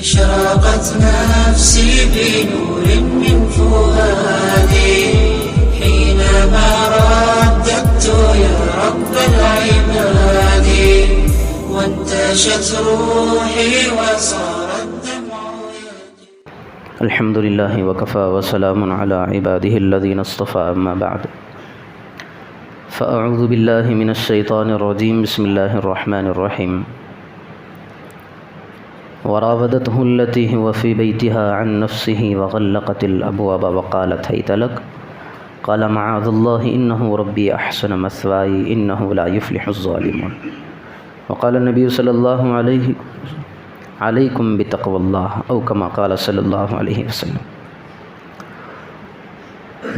أشرقت نفسي بنور من فؤادي حينما رددت يا رب العباد وانتشت روحي وصار الدمع يجري. الحمد لله وكفى وسلام على عباده الذين اصطفى أما بعد فأعوذ بالله من الشيطان الرجيم بسم الله الرحمن الرحيم وراودته التي هو في بيتها عن نفسه وغلقت الأبواب وقالت هيت لك قال معاذ الله إنه ربي أحسن مثواي إنه لا يفلح الظالمون وقال النبي صلى الله عليكم بتقوى الله أو كما قال صلی اللہ علیہ وسلم۔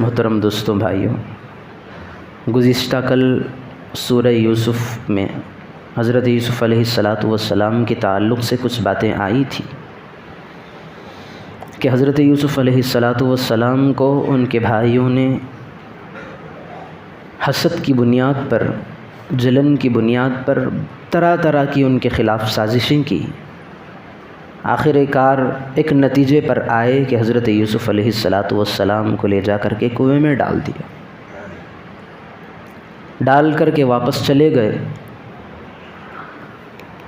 محترم دوستوں بھائیوں، گزشتہ کل سورہ یوسف میں حضرت یوسف علیہ السلام کے تعلق سے کچھ باتیں آئی تھی کہ حضرت یوسف علیہ السلام کو ان کے بھائیوں نے حسد کی بنیاد پر، جلن کی بنیاد پر طرح طرح کی ان کے خلاف سازشیں کی۔ آخر کار ایک نتیجے پر آئے کہ حضرت یوسف علیہ السلام کو لے جا کر کے کنویں میں ڈال دیا، ڈال کر کے واپس چلے گئے۔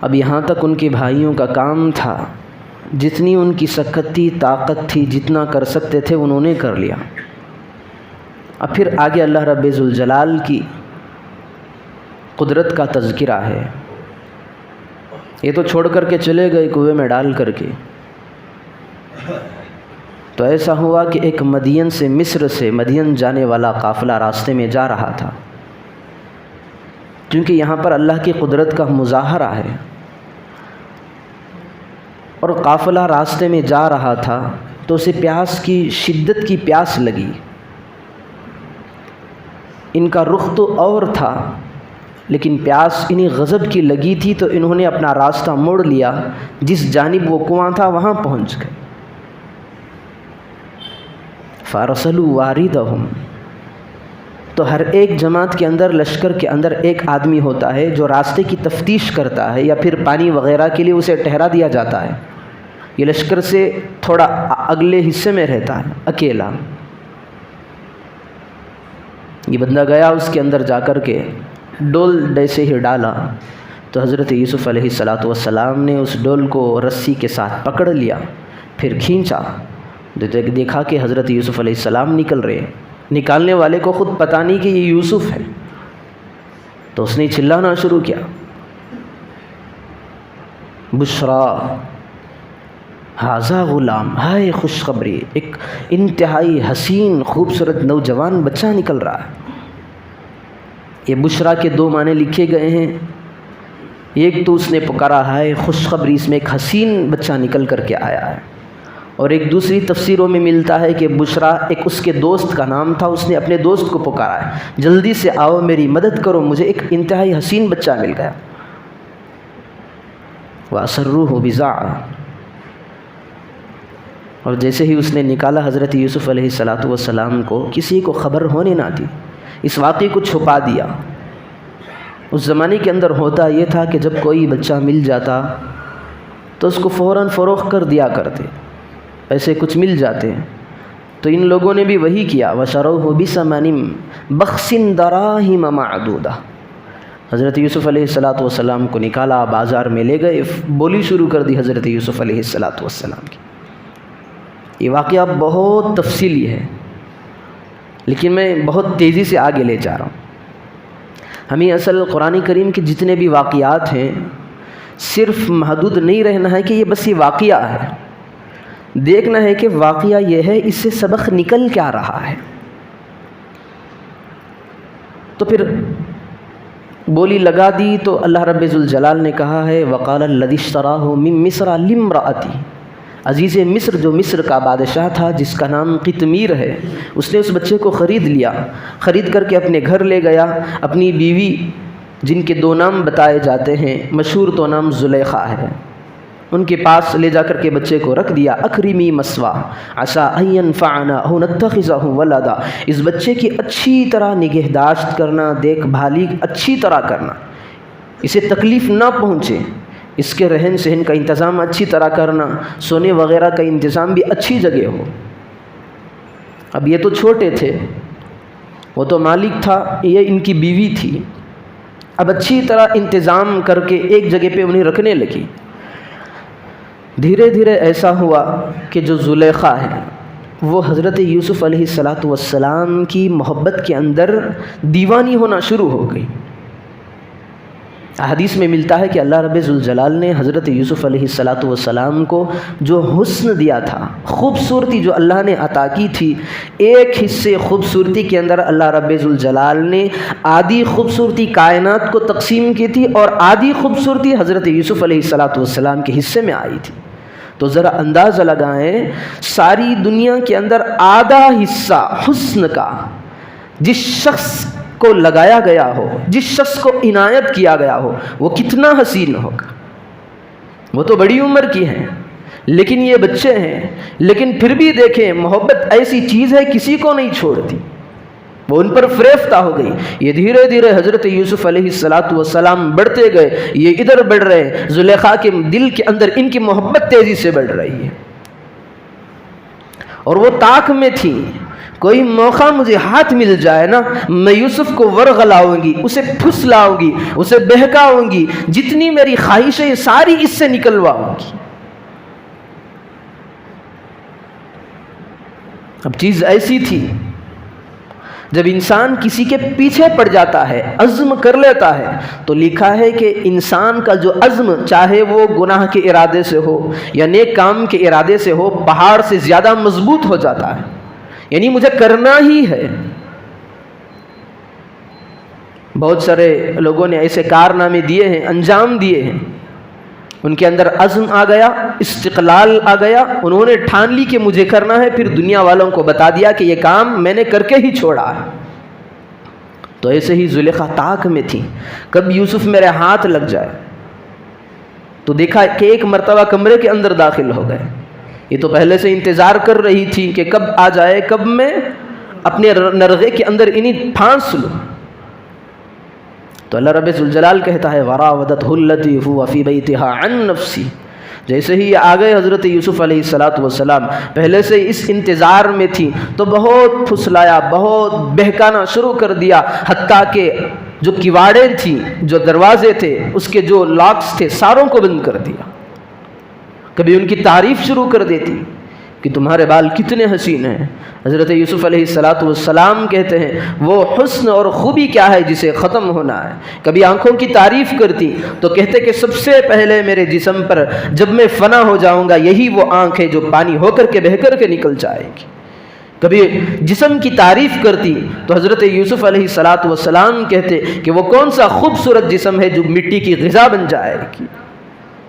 اب یہاں تک ان کے بھائیوں کا کام تھا، جتنی ان کی سخت تھی، طاقت تھی، جتنا کر سکتے تھے انہوں نے کر لیا۔ اب پھر آگے اللہ رب ذوالجلال کی قدرت کا تذکرہ ہے۔ یہ تو چھوڑ کر کے چلے گئے کنویں میں ڈال کر کے، تو ایسا ہوا کہ ایک مدین سے، مصر سے مدین جانے والا قافلہ راستے میں جا رہا تھا، کیونکہ یہاں پر اللہ کی قدرت کا مظاہرہ ہے، اور قافلہ راستے میں جا رہا تھا تو اسے پیاس کی، شدت کی پیاس لگی۔ ان کا رخ تو اور تھا، لیکن پیاس انہیں غضب کی لگی تھی، تو انہوں نے اپنا راستہ موڑ لیا، جس جانب وہ کنواں تھا وہاں پہنچ گئے۔ فارسلوا واردہم، تو ہر ایک جماعت کے اندر، لشکر کے اندر ایک آدمی ہوتا ہے جو راستے کی تفتیش کرتا ہے، یا پھر پانی وغیرہ کے لیے اسے ٹھہرا دیا جاتا ہے۔ یہ لشکر سے تھوڑا اگلے حصے میں رہتا ہے، اکیلا۔ یہ بندہ گیا، اس کے اندر جا کر کے ڈول جیسے ہی ڈالا تو حضرت یوسف علیہ السلام نے اس ڈول کو رسی کے ساتھ پکڑ لیا، پھر کھینچا، دیکھا کہ حضرت یوسف علیہ السلام نکل رہے ہیں۔ نکالنے والے کو خود پتہ نہیں کہ یہ یوسف ہے، تو اس نے چلانا شروع کیا، بشرا ھذا غلام، ہائے خوشخبری، ایک انتہائی حسین خوبصورت نوجوان بچہ نکل رہا ہے۔ یہ بشرا کے دو معنی لکھے گئے ہیں، ایک تو اس نے پکارا ہے خوشخبری، اس میں ایک حسین بچہ نکل کر کے آیا ہے، اور ایک دوسری تفسیروں میں ملتا ہے کہ بشرا ایک اس کے دوست کا نام تھا، اس نے اپنے دوست کو پکارا ہے، جلدی سے آؤ میری مدد کرو، مجھے ایک انتہائی حسین بچہ مل گیا۔ وَأَسَرُّوهُ بِضَاعَةٍ، اور جیسے ہی اس نے نکالا حضرت یوسف علیہ السلام کو، کسی کو خبر ہونے نہ دی، اس واقعے کو چھپا دیا۔ اس زمانے کے اندر ہوتا یہ تھا کہ جب کوئی بچہ مل جاتا تو اس کو فوراً فروخت کر دیا کرتے، پیسے کچھ مل جاتے ہیں، تو ان لوگوں نے بھی وہی کیا۔ وَشَرَوْهُ بِثَمَنٍ بَخْسٍ دَرَاهِمَ مَعْدُودَةٍ، حضرت یوسف علیہ السلام کو نکالا، بازار میں لے گئے، بولی شروع کر دی حضرت یوسف علیہ السلام کی۔ یہ واقعہ بہت تفصیلی ہے، لیکن میں بہت تیزی سے آگے لے جا رہا ہوں۔ ہمیں اصل قرآن کریم کے جتنے بھی واقعات ہیں، صرف محدود نہیں رہنا ہے کہ یہ بس یہ واقعہ ہے، دیکھنا ہے کہ واقعہ یہ ہے، اس سے سبق نکل کیا رہا ہے۔ تو پھر بولی لگا دی تو اللہ رب ذوالجلال نے کہا ہے وَقَالَ الَّذِي اشْتَرَاهُ مِن مِّصْرَ لِامْرَأَتِهِ، عزیز مصر جو مصر کا بادشاہ تھا جس کا نام قطمیر ہے، اس نے اس بچے کو خرید لیا، خرید کر کے اپنے گھر لے گیا۔ اپنی بیوی جن کے دو نام بتائے جاتے ہیں، مشہور تو نام زلیخا ہے، ان کے پاس لے جا کر کے بچے کو رکھ دیا۔ اکرمی مسوا عسیٰ ان ینفعنا او نتخذہ ولدا، اس بچے کی اچھی طرح نگہداشت کرنا، دیکھ بھالی اچھی طرح کرنا، اسے تکلیف نہ پہنچے، اس کے رہن سہن کا انتظام اچھی طرح کرنا، سونے وغیرہ کا انتظام بھی اچھی جگہ ہو۔ اب یہ تو چھوٹے تھے، وہ تو مالک تھا، یہ ان کی بیوی تھی، اب اچھی طرح انتظام کر کے ایک جگہ پہ انہیں رکھنے لگی۔ دھیرے دھیرے ایسا ہوا کہ جو زلیخا ہے وہ حضرت یوسف علیہ السلام کی محبت کے اندر دیوانی ہونا شروع ہو گئی۔ حدیث میں ملتا ہے کہ اللہ رب ذوالجلال نے حضرت یوسف علیہ السلام کو جو حسن دیا تھا، خوبصورتی جو اللہ نے عطا کی تھی، ایک حصے خوبصورتی کے اندر اللہ رب ذوالجلال نے آدھی خوبصورتی کائنات کو تقسیم کی تھی اور آدھی خوبصورتی حضرت یوسف علیہ السلام کے حصے میں آئی تھی۔ تو ذرا اندازہ لگائیں، ساری دنیا کے اندر آدھا حصہ حسن کا جس شخص کو لگایا گیا ہو، جس شخص کو عنایت کیا گیا ہو، وہ کتنا حسین ہوگا۔ وہ تو بڑی عمر کی ہیں لیکن یہ بچے ہیں، لیکن پھر بھی دیکھیں محبت ایسی چیز ہے کسی کو نہیں چھوڑتی، وہ ان پر فریفتہ ہو گئی۔ یہ دھیرے دھیرے حضرت یوسف علیہ السلام بڑھتے گئے، یہ ادھر بڑھ رہے، زلیخا کے دل کے اندر ان کی محبت تیزی سے بڑھ رہی ہے، اور وہ طاق میں تھی، کوئی موقع مجھے ہاتھ مل جائے نا، میں یوسف کو ورغلاؤں گی، اسے پھسلاؤں گی، اسے بہکاؤں گی، جتنی میری خواہشیں ساری اس سے نکلواؤں گی۔ اب چیز ایسی تھی، جب انسان کسی کے پیچھے پڑ جاتا ہے، عزم کر لیتا ہے، تو لکھا ہے کہ انسان کا جو عزم، چاہے وہ گناہ کے ارادے سے ہو یا نیک کام کے ارادے سے ہو، پہاڑ سے زیادہ مضبوط ہو جاتا ہے۔ یعنی مجھے کرنا ہی ہے۔ بہت سارے لوگوں نے ایسے کارنامے دیے ہیں، انجام دیے ہیں، ان کے اندر عزم آ گیا، استقلال آ گیا، انہوں نے ٹھان لی کہ مجھے کرنا ہے، پھر دنیا والوں کو بتا دیا کہ یہ کام میں نے کر کے ہی چھوڑا ہے۔ تو ایسے ہی زلیخا طاق میں تھی، کب یوسف میرے ہاتھ لگ جائے۔ تو دیکھا کہ ایک مرتبہ کمرے کے اندر داخل ہو گئے، یہ تو پہلے سے انتظار کر رہی تھی کہ کب آ جائے، کب میں اپنے نرغے کے اندر انہیں پھانس لوں۔ تو اللہ رب ذوالجلال کہتا ہے وراودته التي هو في بيتها عن نفسه، جیسے ہی آ گئے حضرت یوسف علیہ السلام، پہلے سے اس انتظار میں تھی تو بہت پھسلایا، بہت بہکانا شروع کر دیا، حتیٰ کہ جو کواڑیں تھیں، جو دروازے تھے، اس کے جو لاکس تھے، ساروں کو بند کر دیا۔ کبھی ان کی تعریف شروع کر دیتی کہ تمہارے بال کتنے حسین ہیں۔ حضرت یوسف علیہ السلام کہتے ہیں وہ حسن اور خوبی کیا ہے جسے ختم ہونا ہے۔ کبھی آنکھوں کی تعریف کرتی تو کہتے کہ سب سے پہلے میرے جسم پر جب میں فنا ہو جاؤں گا یہی وہ آنکھ ہے جو پانی ہو کر کے بہہ کر کے نکل جائے گی۔ کبھی جسم کی تعریف کرتی تو حضرت یوسف علیہ السلام کہتے کہ وہ کون سا خوبصورت جسم ہے جو مٹی کی غذا بن جائے گی۔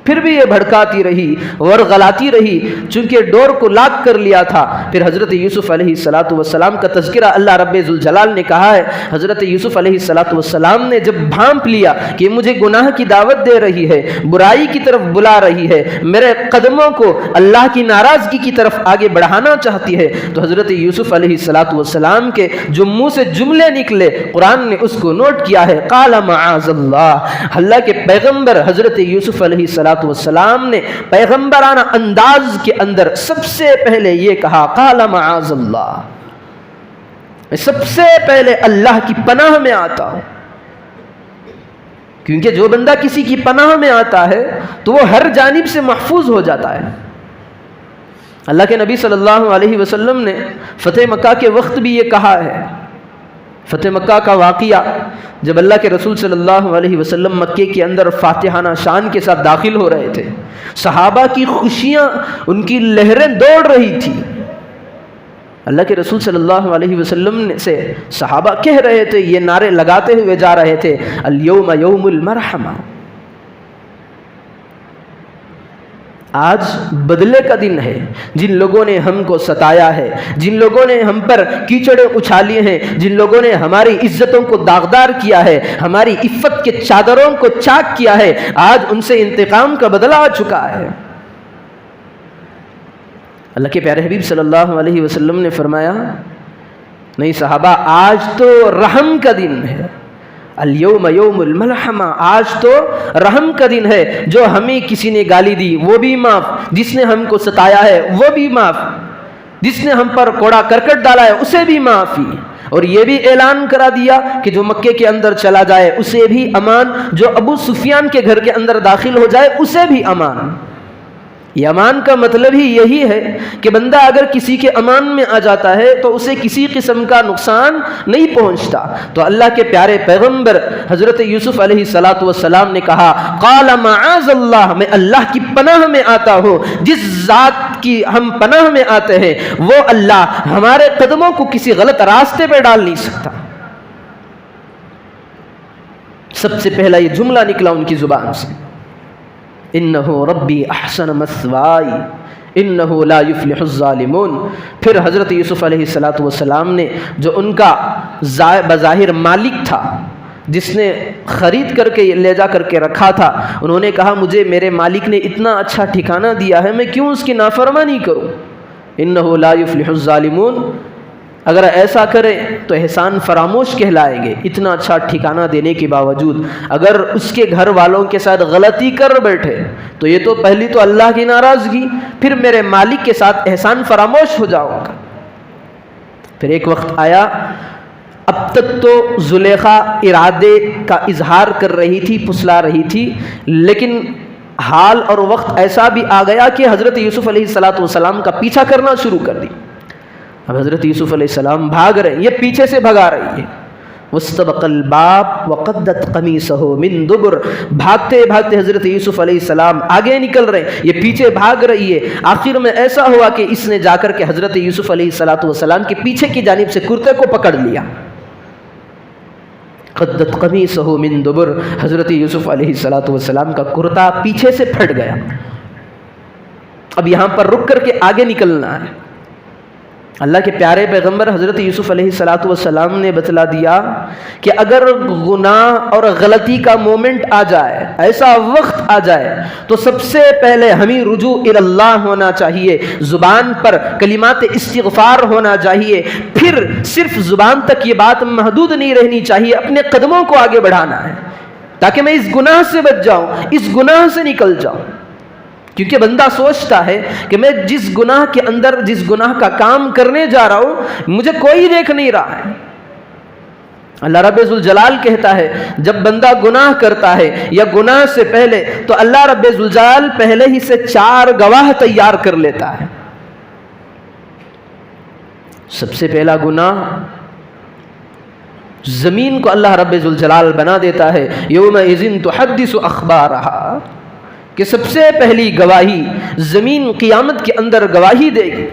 پھر بھی یہ بھڑکاتی رہی، ورغلاتی رہی، چونکہ ڈور کو لاک کر لیا تھا۔ پھر حضرت یوسف علیہ السلام کا تذکرہ اللہ رب ذوالجلال نے کہا ہے، حضرت یوسف علیہ السلام نے جب بھانپ لیا کہ مجھے گناہ کی دعوت دے رہی ہے، برائی کی طرف بلا رہی ہے، میرے قدموں کو اللہ کی ناراضگی کی طرف آگے بڑھانا چاہتی ہے، تو حضرت یوسف علیہ السلام کے جو منہ سے جملے نکلے قرآن نے اس کو نوٹ کیا ہے، قال معاذ اللہ کے پیغمبر حضرت یوسف علیہ السلام نے پیغمبرانہ انداز کے اندر سب سے پہلے یہ کہا، قال معاذ اللہ، میں سب سے پہلے اللہ کی پناہ میں آتا ہوں، کیونکہ جو بندہ کسی کی پناہ میں آتا ہے تو وہ ہر جانب سے محفوظ ہو جاتا ہے۔ اللہ کے نبی صلی اللہ علیہ وسلم نے فتح مکہ کے وقت بھی یہ کہا ہے۔ فتح مکہ کا واقعہ جب اللہ کے رسول صلی اللہ علیہ وسلم مکے کے اندر فاتحانہ شان کے ساتھ داخل ہو رہے تھے، صحابہ کی خوشیاں، ان کی لہریں دوڑ رہی تھی۔ اللہ کے رسول صلی اللہ علیہ وسلم سے صحابہ کہہ رہے تھے، یہ نعرے لگاتے ہوئے جا رہے تھے، الیوم یوم المرحمہ، آج بدلے کا دن ہے۔ جن لوگوں نے ہم کو ستایا ہے، جن لوگوں نے ہم پر کیچڑ اچھالی ہیں، جن لوگوں نے ہماری عزتوں کو داغدار کیا ہے، ہماری عفت کے چادروں کو چاک کیا ہے، آج ان سے انتقام کا بدلہ آ چکا ہے۔ اللہ کے پیارے حبیب صلی اللہ علیہ وسلم نے فرمایا، نہیں صحابہ، آج تو رحم کا دن ہے، الیوم یوم الملحمہ، آج تو رحم کا دن ہے، جو ہمیں کسی نے گالی دی وہ بھی معاف، جس نے ہم کو ستایا ہے وہ بھی معاف، جس نے ہم پر کوڑا کرکٹ ڈالا ہے اسے بھی معافی، اور یہ بھی اعلان کرا دیا کہ جو مکے کے اندر چلا جائے اسے بھی امان، جو ابو سفیان کے گھر کے اندر داخل ہو جائے اسے بھی امان۔ یہ امان کا مطلب ہی یہی ہے کہ بندہ اگر کسی کے امان میں آ جاتا ہے تو اسے کسی قسم کا نقصان نہیں پہنچتا۔ تو اللہ کے پیارے پیغمبر حضرت یوسف علیہ السلام نے کہا قال معاذ اللہ، میں اللہ کی پناہ میں آتا ہوں، جس ذات کی ہم پناہ میں آتے ہیں وہ اللہ ہمارے قدموں کو کسی غلط راستے پہ ڈال نہیں سکتا۔ سب سے پہلا یہ جملہ نکلا ان کی زبان سے، انہ ربی احسن مثوائی انہ لا یفلح الظالمون۔ پھر حضرت یوسف علیہ السلام نے جو ان کا بظاہر مالک تھا، جس نے خرید کر کے لے جا کر کے رکھا تھا، انہوں نے کہا مجھے میرے مالک نے اتنا اچھا ٹھکانہ دیا ہے، میں کیوں اس کی نافرمانی کروں؟ انہ لا یفلح الظالمون، اگر ایسا کریں تو احسان فراموش کہلائیں گے۔ اتنا اچھا ٹھکانہ دینے کے باوجود اگر اس کے گھر والوں کے ساتھ غلطی کر بیٹھے تو یہ تو پہلی تو اللہ کی ناراضگی، پھر میرے مالک کے ساتھ احسان فراموش ہو جاؤں گا۔ پھر ایک وقت آیا، اب تک تو زلیخا ارادے کا اظہار کر رہی تھی، پھسلا رہی تھی، لیکن حال اور وقت ایسا بھی آ گیا کہ حضرت یوسف علیہ السلام کا پیچھا کرنا شروع کر دی۔ اب حضرت یوسف علیہ السلام بھاگ رہے ہیں، یہ پیچھے سے بھگا رہی ہے۔ واستبق الباب وقدت قمیصہ من دبر، بھاگتے بھاگتے حضرت یوسف علیہ السلام آگے نکل رہے ہیں، یہ پیچھے بھاگ رہی ہے۔ آخر میں ایسا ہوا کہ اس نے جا کر کے حضرت یوسف علیہ السلام کے پیچھے کی جانب سے کرتے کو پکڑ لیا۔ قدت قمیصہ من دبر، حضرت یوسف علیہ السلام کا کرتا پیچھے سے پھٹ گیا۔ اب یہاں پر رک کر کے آگے نکلنا ہے۔ اللہ کے پیارے پیغمبر حضرت یوسف علیہ السلام نے بتلا دیا کہ اگر گناہ اور غلطی کا مومنٹ آ جائے، ایسا وقت آ جائے، تو سب سے پہلے ہمیں رجوع اللہ ہونا چاہیے، زبان پر کلمات استغفار ہونا چاہیے، پھر صرف زبان تک یہ بات محدود نہیں رہنی چاہیے، اپنے قدموں کو آگے بڑھانا ہے تاکہ میں اس گناہ سے بچ جاؤں، اس گناہ سے نکل جاؤں۔ کیونکہ بندہ سوچتا ہے کہ میں جس گناہ کے اندر، جس گناہ کا کام کرنے جا رہا ہوں، مجھے کوئی دیکھ نہیں رہا ہے۔ اللہ رب ذوالجلال کہتا ہے جب بندہ گناہ کرتا ہے یا گناہ سے پہلے تو اللہ رب ذوالجلال پہلے ہی سے 4 گواہ تیار کر لیتا ہے۔ سب سے پہلا گناہ زمین کو اللہ رب ذوالجلال بنا دیتا ہے، یومئذ تحدث اخبارہا، کہ سب سے پہلی گواہی زمین قیامت کے اندر گواہی دے گی،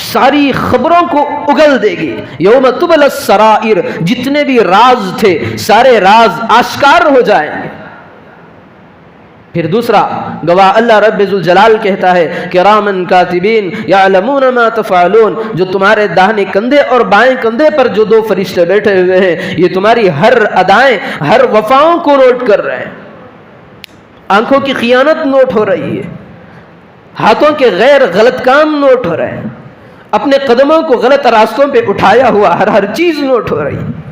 ساری خبروں کو اگل دے گی۔ یوم تبل السرائر، جتنے بھی راز تھے سارے راز آشکار ہو جائیں گے۔ پھر دوسرا گواہ اللہ رب ذوالجلال کہتا ہے کرامن کاتبین یعلمون ما تفعلون، جو تمہارے داہنے کندھے اور بائیں کندھے پر جو 2 فرشتے بیٹھے ہوئے ہیں، یہ تمہاری ہر ادائیں، ہر وفاؤں کو نوٹ کر رہے ہیں۔ آنکھوں کی خیانت نوٹ ہو رہی ہے، ہاتھوں کے غیر غلط کام نوٹ ہو رہے ہیں، اپنے قدموں کو غلط راستوں پہ اٹھایا ہوا ہر چیز نوٹ ہو رہی ہے۔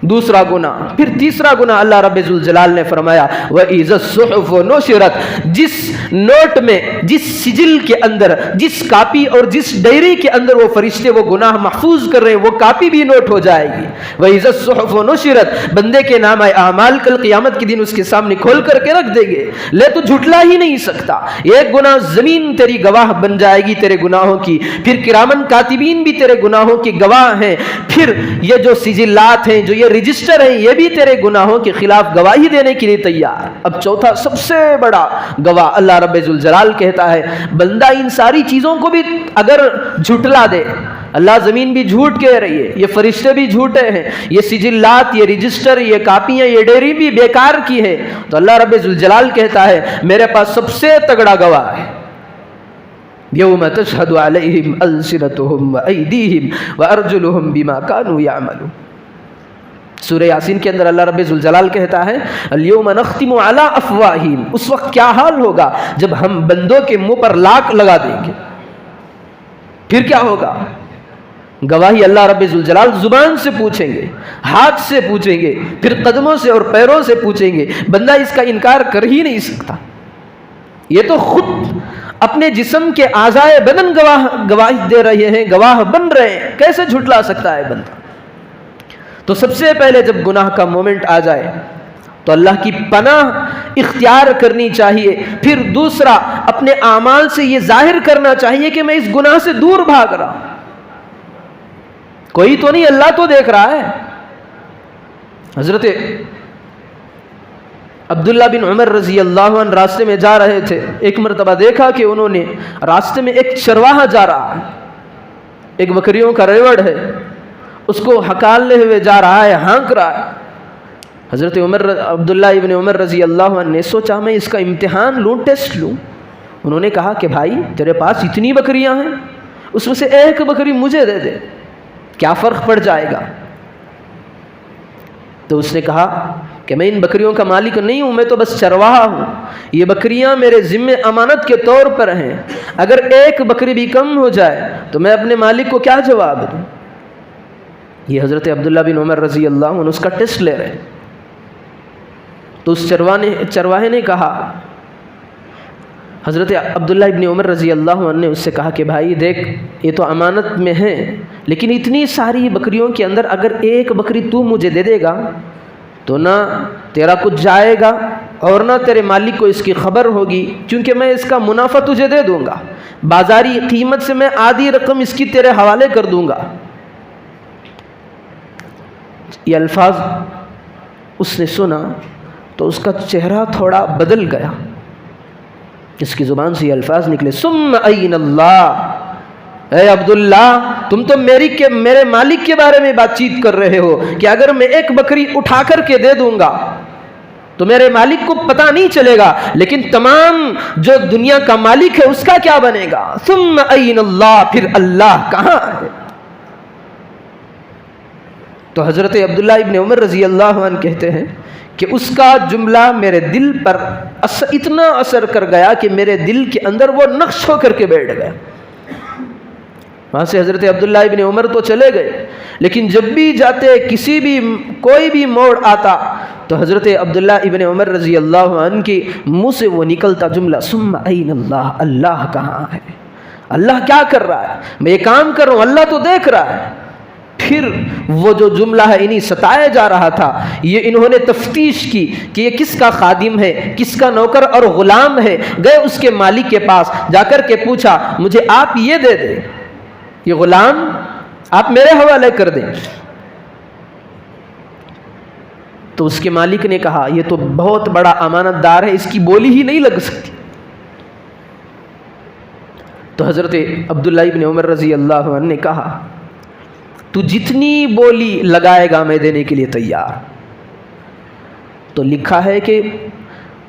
دوسرا گناہ، پھر تیسرا گناہ اللہ رب ذوالجلال نے فرمایا وَإِذَا الصُّحُفُ نُشِرَتْ، جس نوٹ میں، جس سجل کے اندر، جس کاپی اور جس ڈائری کے اندر وہ فرشتے وہ گناہ محفوظ کر رہے ہیں، وہ کاپی بھی نوٹ ہو جائے گی۔ وَإِذَا الصُّحُفُ نُشِرَتْ، بندے کے نامہ اعمال کل قیامت کے دن اس کے سامنے کھول کر کے رکھ دیں گے، لے تو جھٹلا ہی نہیں سکتا۔ ایک گناہ زمین تیری گواہ بن جائے گی تیرے گناہوں کی، پھر کرامن کاتبین بھی تیرے گناہوں کی گواہ ہیں، پھر یہ جو سجلات ہیں، جو یہ رجسٹر ہیں، یہ بھی تیرے گناہوں کے خلاف گواہی دینے کے لیے تیار۔ اب چوتھا سب سے بڑا گواہ اللہ رب ذوالجلال کہتا ہے بندہ ان ساری چیزوں کو بھی اگر جھٹلا دے، اللہ زمین بھی جھوٹ کہہ رہی ہے، یہ فرشتے بھی جھوٹے ہیں، یہ سجلات، یہ رجسٹر، یہ کاپیاں، یہ ڈیری بھی بیکار کی ہے، تو اللہ رب ذوالجلال کہتا ہے میرے پاس سب سے تگڑا گواہ ہے۔ یوم تشہد علیہم السنتہم وایدیہم وارجلہم بما کانوا یعملون۔ سورہ یاسین کے اندر اللہ رب ذوالجلال کہتا ہے الیوم نختم علی افواہہم، اس وقت کیا حال ہوگا جب ہم بندوں کے منہ پر لاک لگا دیں گے۔ پھر کیا ہوگا؟ گواہی اللہ رب ذوالجلال زبان سے پوچھیں گے، ہاتھ سے پوچھیں گے، پھر قدموں سے اور پیروں سے پوچھیں گے. بندہ اس کا انکار کر ہی نہیں سکتا. یہ تو خود اپنے جسم کے اعضائے بدن گواہی دے رہے ہیں، گواہ بن رہے ہیں، کیسے جھٹلا سکتا ہے بندہ؟ تو سب سے پہلے جب گناہ کا مومنٹ آ جائے تو اللہ کی پناہ اختیار کرنی چاہیے. پھر دوسرا، اپنے اعمال سے یہ ظاہر کرنا چاہیے کہ میں اس گناہ سے دور بھاگ رہا ہوں. کوئی تو نہیں، اللہ تو دیکھ رہا ہے. حضرت عبداللہ بن عمر رضی اللہ عنہ راستے میں جا رہے تھے. ایک مرتبہ دیکھا کہ انہوں نے راستے میں ایک چرواہا جا رہا ہے، ایک بکریوں کا ریوڑ ہے، اس کو ہکالنے ہوئے جا رہا ہے، ہانک رہا ہے. حضرت عبداللہ ابن عمر رضی اللہ عنہ نے سوچا میں اس کا امتحان لوں، ٹیسٹ لوں. انہوں نے کہا کہ بھائی تیرے پاس اتنی بکریاں ہیں، اس میں سے ایک بکری مجھے دے دے، کیا فرق پڑ جائے گا؟ تو اس نے کہا کہ میں ان بکریوں کا مالک نہیں ہوں، میں تو بس چرواہا ہوں. یہ بکریاں میرے ذمہ امانت کے طور پر ہیں، اگر ایک بکری بھی کم ہو جائے تو میں اپنے مالک کو کیا جواب دوں؟ یہ حضرت عبداللہ بن عمر رضی اللہ عنہ اس کا ٹیسٹ لے رہے ہیں. تو اس چرواہے نے کہا، حضرت عبداللہ ابن عمر رضی اللہ عنہ نے اس سے کہا کہ بھائی دیکھ، یہ تو امانت میں ہیں، لیکن اتنی ساری بکریوں کے اندر اگر ایک بکری تو مجھے دے دے گا تو نہ تیرا کچھ جائے گا اور نہ تیرے مالک کو اس کی خبر ہوگی، کیونکہ میں اس کا منافع تجھے دے دوں گا، بازاری قیمت سے میں آدھی رقم اس کی تیرے حوالے کر دوں گا. یہ الفاظ اس نے سنا تو اس کا چہرہ تھوڑا بدل گیا. اس کی زبان سے یہ الفاظ نکلے، ثم این اللہ، اے عبداللہ تم تو میرے مالک کے بارے میں بات چیت کر رہے ہو کہ اگر میں ایک بکری اٹھا کر کے دے دوں گا تو میرے مالک کو پتہ نہیں چلے گا، لیکن تمام جو دنیا کا مالک ہے اس کا کیا بنے گا؟ ثم این اللہ، پھر اللہ کہاں ہے؟ تو حضرت عبداللہ ابن عمر رضی اللہ عنہ کہتے ہیں کہ اس کا جملہ میرے دل پر اتنا اثر کر گیا کہ میرے دل کے اندر وہ نقش ہو کر کے بیٹھ گیا. وہاں سے حضرت عبداللہ ابن عمر تو چلے گئے، لیکن جب بھی جاتے کوئی بھی موڑ آتا تو حضرت عبداللہ ابن عمر رضی اللہ عنہ کے منہ سے وہ نکلتا جملہ، ثم این اللہ، اللہ کہاں ہے؟ اللہ کیا کر رہا ہے؟ میں یہ کام کر رہا ہوں، اللہ تو دیکھ رہا ہے. پھر وہ جو جملہ ہے انہیں ستایا جا رہا تھا، یہ انہوں نے تفتیش کی کہ یہ کس کا خادم ہے، کس کا نوکر اور غلام ہے. گئے اس کے مالک کے پاس، جا کر کے پوچھا مجھے آپ یہ دے دیں، یہ غلام آپ میرے حوالے کر دیں. تو اس کے مالک نے کہا یہ تو بہت بڑا امانت دار ہے، اس کی بولی ہی نہیں لگ سکتی. تو حضرت عبداللہ ابن عمر رضی اللہ عنہ نے کہا تو جتنی بولی لگائے گا میں دینے کے لیے تیار. تو لکھا ہے کہ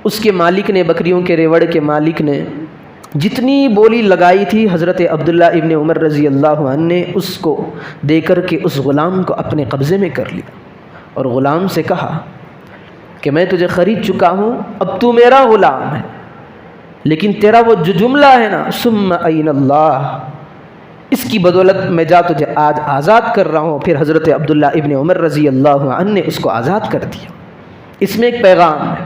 اس کے مالک نے، بکریوں کے ریوڑ کے مالک نے جتنی بولی لگائی تھی، حضرت عبداللہ ابن عمر رضی اللہ عنہ نے اس کو دے کر کے اس غلام کو اپنے قبضے میں کر لیا اور غلام سے کہا کہ میں تجھے خرید چکا ہوں، اب تو میرا غلام ہے، لیکن تیرا وہ جو جملہ ہے نا ثم این اللہ، اس کی بدولت میں جا تجھے آج آزاد کر رہا ہوں. پھر حضرت عبداللہ ابن عمر رضی اللہ عنہ نے اس کو آزاد کر دیا. اس میں ایک پیغام ہے،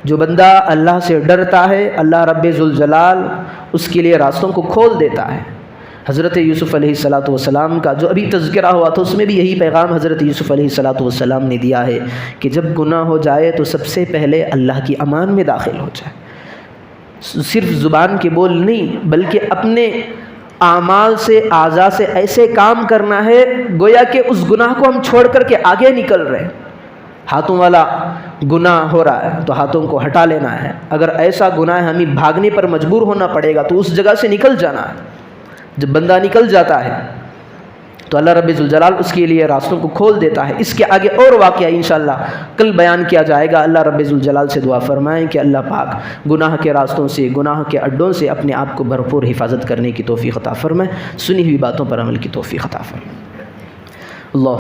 جو بندہ اللہ سے ڈرتا ہے اللہ رب ذوالجلال اس کے لیے راستوں کو کھول دیتا ہے. حضرت یوسف علیہ السلام کا جو ابھی تذکرہ ہوا تھا اس میں بھی یہی پیغام حضرت یوسف علیہ السلام نے دیا ہے کہ جب گناہ ہو جائے تو سب سے پہلے اللہ کی امان میں داخل ہو جائے. صرف زبان کے بول نہیں بلکہ اپنے اعمال سے، اعضاء سے ایسے کام کرنا ہے گویا کہ اس گناہ کو ہم چھوڑ کر کے آگے نکل رہے ہیں. ہاتھوں والا گناہ ہو رہا ہے تو ہاتھوں کو ہٹا لینا ہے. اگر ایسا گناہ ہے ہمیں بھاگنے پر مجبور ہونا پڑے گا تو اس جگہ سے نکل جانا ہے. جب بندہ نکل جاتا ہے تو اللہ رب ذوالجلال اس کے لیے راستوں کو کھول دیتا ہے. اس کے آگے اور واقعہ انشاءاللہ کل بیان کیا جائے گا. اللہ رب ذوالجلال سے دعا فرمائیں کہ اللہ پاک گناہ کے راستوں سے، گناہ کے اڈوں سے اپنے آپ کو بھرپور حفاظت کرنے کی توفیق عطا فرمائے. سنی ہوئی باتوں پر عمل کی توفیق عطا فرمائے. اللہ